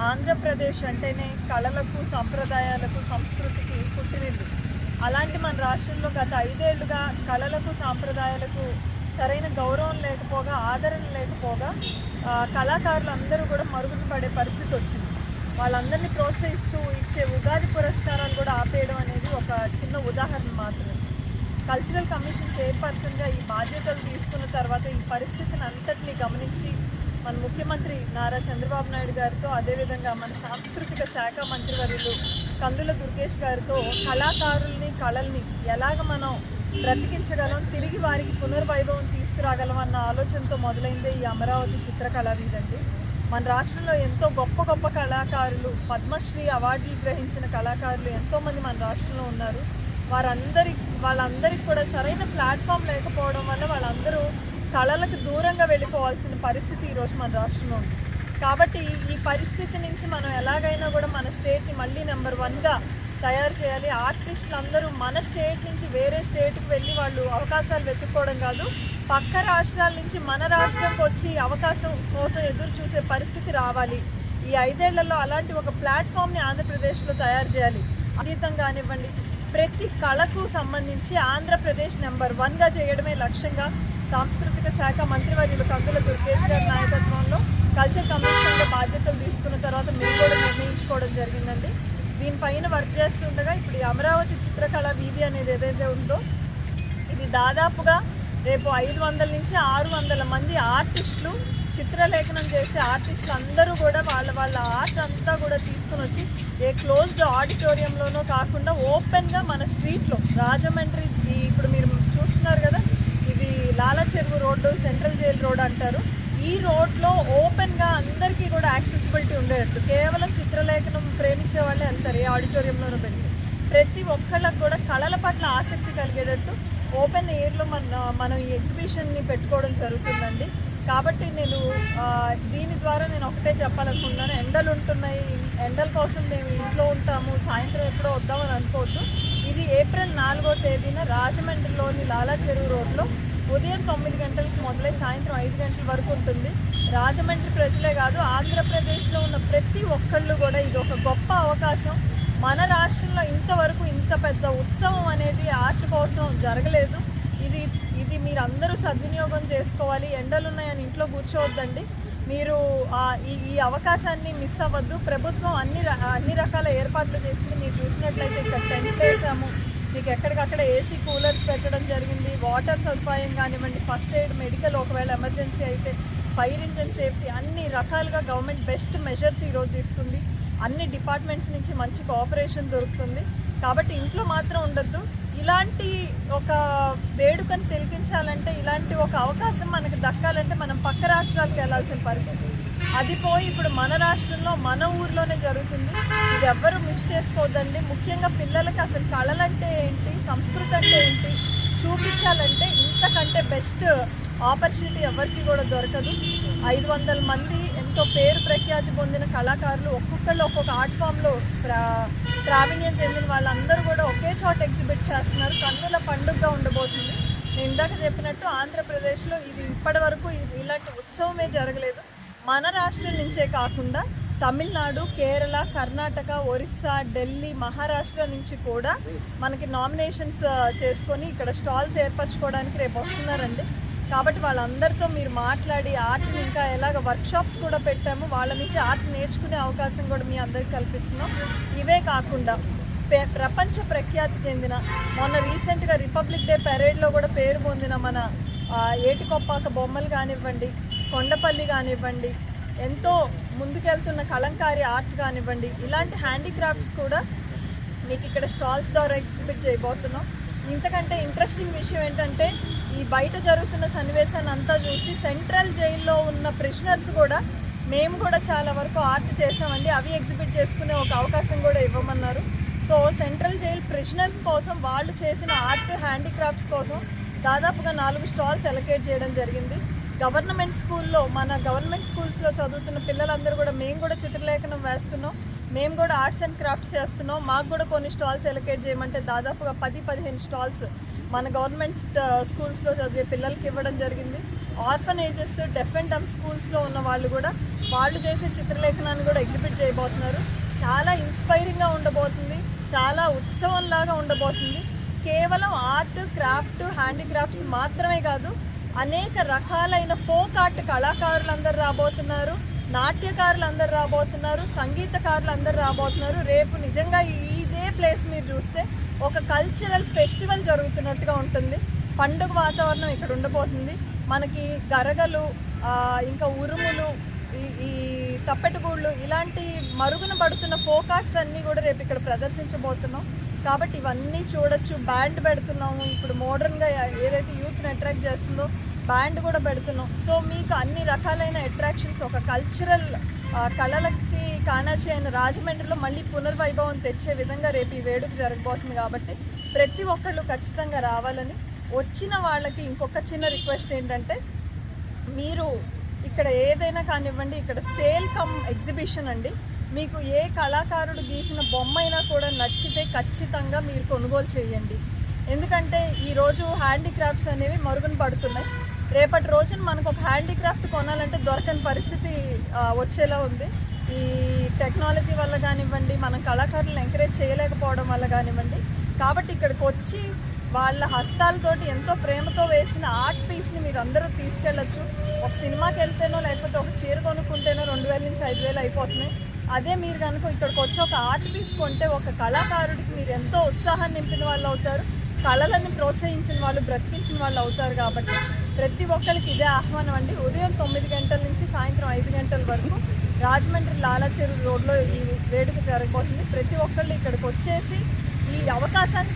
ఆంధ్రప్రదేశ్ అంటేనే కళలకు, సంప్రదాయాలకు, సంస్కృతికి పుట్టినిల్లు. అలాంటి మన రాష్ట్రంలో గత 5 ఏళ్లుగా కళలకు, సాంప్రదాయాలకు సరైన గౌరవం లేకపోగా, ఆదరణ లేకపోగా కళాకారులందరూ కూడా మరుగున పడే పరిస్థితి వచ్చింది. వాళ్ళందరినీ ప్రోత్సహిస్తూ ఇచ్చే ఉగాది పురస్కారాలు కూడా ఆపేయడం అనేది ఒక చిన్న ఉదాహరణ మాత్రమే. కల్చరల్ కమిషన్ చైర్పర్సన్గా ఈ బాధ్యతలు తీసుకున్న తర్వాత ఈ పరిస్థితిని అంతటినీ గమనించి మన ముఖ్యమంత్రి నారా చంద్రబాబు నాయుడు గారితో, అదేవిధంగా మన సాంస్కృతిక శాఖ మంత్రివర్యులు కందుల దుర్గేష్ గారితో కళాకారుల్ని, కళల్ని ఎలాగ మనం బ్రతికించగలం, తిరిగి వారికి పునర్వైభవం తీసుకురాగలం అన్న ఆలోచనతో మొదలైందే ఈ అమరావతి చిత్రకళా వీధండి. మన రాష్ట్రంలో ఎంతో గొప్ప గొప్ప కళాకారులు, పద్మశ్రీ అవార్డులు గ్రహించిన కళాకారులు ఎంతోమంది మన రాష్ట్రంలో ఉన్నారు. వాళ్ళందరికీ కూడా సరైన ప్లాట్ఫామ్ లేకపోవడం వల్ల వాళ్ళందరూ కళలకు దూరంగా వెళ్ళిపోవాల్సిన పరిస్థితి ఈరోజు మన రాష్ట్రంలో ఉంది. కాబట్టి ఈ పరిస్థితి నుంచి మనం ఎలాగైనా కూడా మన స్టేట్ని మళ్ళీ నెంబర్ 1గా తయారు చేయాలి. ఆర్టిస్టులు అందరూ మన స్టేట్ నుంచి వేరే స్టేట్కి వెళ్ళి వాళ్ళు అవకాశాలు వెతుక్కోవడం కాదు, పక్క రాష్ట్రాల నుంచి మన రాష్ట్రంకి వచ్చి అవకాశం కోసం ఎదురు చూసే పరిస్థితి రావాలి. ఈ 5 ఏళ్లలో అలాంటి ఒక ప్లాట్ఫామ్ని ఆంధ్రప్రదేశ్లో తయారు చేయాలి. సంగీతం కానివ్వండి, ప్రతి కళకు సంబంధించి ఆంధ్రప్రదేశ్ నెంబర్ 1గా చేయడమే లక్ష్యంగా సాంస్కృతిక శాఖ మంత్రివర్యులు కందుల దుర్గేష్ గారి నాయకత్వంలో కల్చర్ కమిషన్లో బాధ్యతలు తీసుకున్న తర్వాత మేము కూడా నిర్ణయించుకోవడం జరిగిందండి. దీనిపైన వర్క్ చేస్తుండగా ఇప్పుడు ఈ అమరావతి చిత్రకళా వీధి అనేది ఏదైతే ఉందో ఇది దాదాపుగా రేపు 500 నుంచి 600 మంది ఆర్టిస్టులు, చిత్రలేఖనం చేసే ఆర్టిస్టులు అందరూ కూడా వాళ్ళ ఆర్ట్ అంతా కూడా తీసుకుని వచ్చి ఏ క్లోజ్డ్ ఆడిటోరియంలోనో కాకుండా ఓపెన్గా మన స్ట్రీట్లో రాజమండ్రి, ఇప్పుడు మీరు చూస్తున్నారు కదా, ఇది లాలా చెరువు రోడ్డు, సెంట్రల్ జైల్ రోడ్ అంటారు. ఈ రోడ్లో ఓపెన్గా అందరికీ కూడా యాక్సెసిబిలిటీ ఉండేటట్టు, కేవలం చిత్రలేఖనం ప్రేమించే వాళ్ళే వెళ్తారు, ఏ ఆడిటోరియంలోనూ పెట్టి ప్రతి ఒక్కళ్ళకు కూడా కళల పట్ల ఆసక్తి కలిగేటట్టు ఓపెన్ ఎయిర్లో మనం ఈ ఎగ్జిబిషన్ని పెట్టుకోవడం జరుగుతుందండి. కాబట్టి దీని ద్వారా నేను ఒకటే చెప్పాలనుకుంటున్నాను, ఎండలు ఉంటున్నాయి, ఎండల కోసం మేము ఇంట్లో ఉంటాము, సాయంత్రం ఎప్పుడో వద్దామని అనుకోవద్దు. ఇది ఏప్రిల్ 4వ తేదీన రాజమండ్రిలోని లాలా చెరువు రోడ్లో ఉదయం 9 గంటలకు మొదలై సాయంత్రం 5 గంటల వరకు ఉంటుంది. రాజమండ్రి ప్రజలే కాదు, ఆంధ్రప్రదేశ్లో ఉన్న ప్రతి ఒక్కళ్ళు కూడా ఇది ఒక గొప్ప అవకాశం. మన రాష్ట్రంలో ఇంతవరకు ఇంత పెద్ద ఉత్సవం అనేది ఆర్ట్ కోసం జరగలేదు. ఇది మీరు అందరూ సద్వినియోగం చేసుకోవాలి. ఎండలు ఉన్నాయని ఇంట్లో కూర్చోవద్దండి. మీరు ఈ అవకాశాన్ని మిస్ అవ్వద్దు. ప్రభుత్వం అన్ని రకాల ఏర్పాట్లు చేసింది. మీరు చూసినట్లయితే ఇక్కడ టెంట్ వేసాము, మీకు ఎక్కడికక్కడ ఏసీ కూలర్స్ పెట్టడం జరిగింది, వాటర్ సదుపాయం కానివ్వండి, ఫస్ట్ ఎయిడ్, మెడికల్, ఒకవేళ ఎమర్జెన్సీ అయితే ఫైర్ ఇంజన్ సేఫ్టీ, అన్ని రకాలుగా గవర్నమెంట్ బెస్ట్ మెజర్స్ ఈరోజు తీసుకుంది. అన్ని డిపార్ట్మెంట్స్ నుంచి మంచి కోఆపరేషన్ దొరుకుతుంది. కాబట్టి ఇంట్లో మాత్రం ఉండొద్దు. ఇలాంటి ఒక వేడుకను తిలకించాలంటే, ఇలాంటి ఒక అవకాశం మనకు దక్కాలంటే మనం పక్క రాష్ట్రాలకు వెళ్ళాల్సిన పరిస్థితి. అది పోయి ఇప్పుడు మన రాష్ట్రంలో, మన ఊర్లోనే జరుగుతుంది. ఇది ఎవ్వరూ మిస్ చేసుకోవద్దండి. ముఖ్యంగా పిల్లలకి అసలు కళలంటే ఏంటి, సంస్కృతి అంటే ఏంటి చూపించాలంటే ఇంతకంటే బెస్ట్ ఆపర్చునిటీ ఎవరికి కూడా దొరకదు. 500 మంది ఎంతో పేరు ప్రఖ్యాతి పొందిన కళాకారులు, ఒక్కొక్కళ్ళు ఒక్కొక్క ఆర్ట్ ఫామ్లో ప్రావీణ్యం చెందిన వాళ్ళందరూ కూడా ఒకే చోట ఎగ్జిబిట్ చేస్తున్నారు. కన్నుల పండుగగా ఉండబోతుంది. నేను ఇందాక చెప్పినట్టు ఆంధ్రప్రదేశ్లో ఇది ఇప్పటి వరకు ఇలాంటి ఉత్సవమే జరగలేదు. మన రాష్ట్రం నుంచే కాకుండా తమిళనాడు, కేరళ, కర్ణాటక, ఒరిస్సా, ఢిల్లీ, మహారాష్ట్ర నుంచి కూడా మనకి నామినేషన్స్ చేసుకొని ఇక్కడ స్టాల్స్ ఏర్పరచుకోవడానికి రేపు వస్తున్నారండి. కాబట్టి వాళ్ళందరితో మీరు మాట్లాడి ఆర్ట్ని ఇంకా ఎలాగ వర్క్షాప్స్ కూడా పెట్టాము, వాళ్ళ నుంచి ఆర్ట్ నేర్చుకునే అవకాశం కూడా మీ అందరికీ కల్పిస్తున్నాం. ఇవే కాకుండా ప్రపంచ ప్రఖ్యాతి చెందిన, మొన్న రీసెంట్గా రిపబ్లిక్ డే పెరేడ్లో కూడా పేరు పొందిన మన ఏటికొప్పాక బొమ్మలు కానివ్వండి, కొండపల్లి కానివ్వండి, ఎంతో ముందుకెళ్తున్న కలంకారీ ఆర్ట్ కానివ్వండి, ఇలాంటి హ్యాండీక్రాఫ్ట్స్ కూడా మీకు ఇక్కడ స్టాల్స్ ద్వారా ఎగ్జిబిట్ చేయబోతున్నాం. ఇంతకంటే ఇంట్రెస్టింగ్ విషయం ఏంటంటే, ఈ బయట జరుగుతున్న సన్నివేశాన్ని అంతా చూసి సెంట్రల్ జైల్లో ఉన్న ప్రిజనర్స్ కూడా మేము కూడా చాలా వరకు ఆర్ట్ చేసామండి, అవి ఎగ్జిబిట్ చేసుకునే ఒక అవకాశం కూడా ఇవ్వమన్నారు. సో సెంట్రల్ జైల్ ప్రిజనర్స్ కోసం వాళ్ళు చేసిన ఆర్ట్ హ్యాండీక్రాఫ్ట్స్ కోసం దాదాపుగా 4 స్టాల్స్ అలొకేట్ చేయడం జరిగింది. గవర్నమెంట్ స్కూల్స్లో చదువుతున్న పిల్లలందరూ కూడా మేము కూడా చిత్రలేఖనం వేస్తున్నాం, మేము కూడా ఆర్ట్స్ అండ్ క్రాఫ్ట్స్ చేస్తున్నాం, మాకు కూడా కొన్ని స్టాల్స్ అలొకేట్ చేయమంటే దాదాపుగా 10-15 స్టాల్స్ మన గవర్నమెంట్ స్కూల్స్లో చదివే పిల్లలకి ఇవ్వడం జరిగింది. ఆర్ఫనేజెస్, డెఫ్ అండ్ డమ్ స్కూల్స్లో ఉన్న వాళ్ళు కూడా వాళ్ళు చేసే చిత్రలేఖనాన్ని కూడా ఎగ్జిబిట్ చేయబోతున్నారు. చాలా ఇన్స్పైరింగ్గా ఉండబోతుంది, చాలా ఉత్సవంలాగా ఉండబోతుంది. కేవలం ఆర్ట్, క్రాఫ్ట్, హ్యాండీక్రాఫ్ట్స్ మాత్రమే కాదు, అనేక రకాలైన ఫోక్ ఆర్ట్ కళాకారులందరూ రాబోతున్నారు, నాట్యకారులందరూ రాబోతున్నారు, సంగీతకారులందరూ రాబోతున్నారు. రేపు నిజంగా ఇదే ప్లేస్ మీరు చూస్తే ఒక కల్చరల్ ఫెస్టివల్ జరుగుతున్నట్టుగా ఉంటుంది. పండుగ వాతావరణం ఇక్కడ ఉండబోతుంది. మనకి గరగలు, ఇంకా ఉరుములు, ఈ తప్పెటగూళ్ళు ఇలాంటి మరుగున పడుతున్న ఫోక్ ఆర్ట్స్ అన్నీ కూడా రేపు ఇక్కడ ప్రదర్శించబోతున్నాం. కాబట్టి ఇవన్నీ చూడొచ్చు. బ్యాండ్ పెడుతున్నాము, ఇప్పుడు మోడర్న్గా ఏదైతే యూత్ని అట్రాక్ట్ చేస్తుందో బ్యాండ్ కూడా పెడుతున్నాం. సో మీకు అన్ని రకాలైన అట్రాక్షన్స్, ఒక కల్చరల్ కళలకి కాణాచి అయిన రాజమండ్రిలో మళ్ళీ పునర్వైభవం తెచ్చే విధంగా రేపు ఈ వేడుక జరగబోతుంది. కాబట్టి ప్రతి ఒక్కళ్ళు ఖచ్చితంగా రావాలని. వచ్చిన వాళ్ళకి ఇంకొక చిన్న రిక్వెస్ట్ ఏంటంటే, మీరు ఇక్కడ ఏదైనా కానివ్వండి, ఇక్కడ సేల్ కమ్ ఎగ్జిబిషన్ అండి. మీకు ఏ కళాకారుడు గీసిన బొమ్మ అయినా కూడా నచ్చితే ఖచ్చితంగా మీరు కొనుగోలు చేయండి. ఎందుకంటే ఈరోజు హ్యాండీక్రాఫ్ట్స్ అనేవి మరుగున పడుతున్నాయి. రేపటి రోజున మనకు ఒక హ్యాండీక్రాఫ్ట్ కొనాలంటే దొరకని పరిస్థితి వచ్చేలా ఉంది. ఈ టెక్నాలజీ వల్ల కానివ్వండి, మనం కళాకారులను ఎంకరేజ్ చేయలేకపోవడం వల్ల కానివ్వండి. కాబట్టి ఇక్కడికి వచ్చి వాళ్ళ హస్తాలతోటి ఎంతో ప్రేమతో వేసిన ఆర్ట్ పీస్ని మీరు అందరూ తీసుకెళ్ళచ్చు. ఒక సినిమాకి వెళ్తేనో లేకపోతే ఒక చీర కొనుక్కుంటేనో 2000 నుంచి 5000 అయిపోతున్నాయి. అదే మీరు కనుక ఇక్కడికి వచ్చి ఒక ఆర్ట్ పీస్ కొంటే ఒక కళాకారుడికి మీరు ఎంతో ఉత్సాహాన్ని నింపిన వాళ్ళు అవుతారు, కళలను ప్రోత్సహించిన వాళ్ళు, బ్రతికించిన వాళ్ళు అవుతారు. కాబట్టి ప్రతి ఒక్కరికి ఇదే ఆహ్వానం అండి. ఉదయం 9 గంటల నుంచి సాయంత్రం 5 గంటల వరకు రాజమండ్రి లాలాచెరువు రోడ్లో ఈ వేడుక జరగబోతుంది. ప్రతి ఒక్కళ్ళు ఇక్కడికి వచ్చేసి ఈ అవకాశాన్ని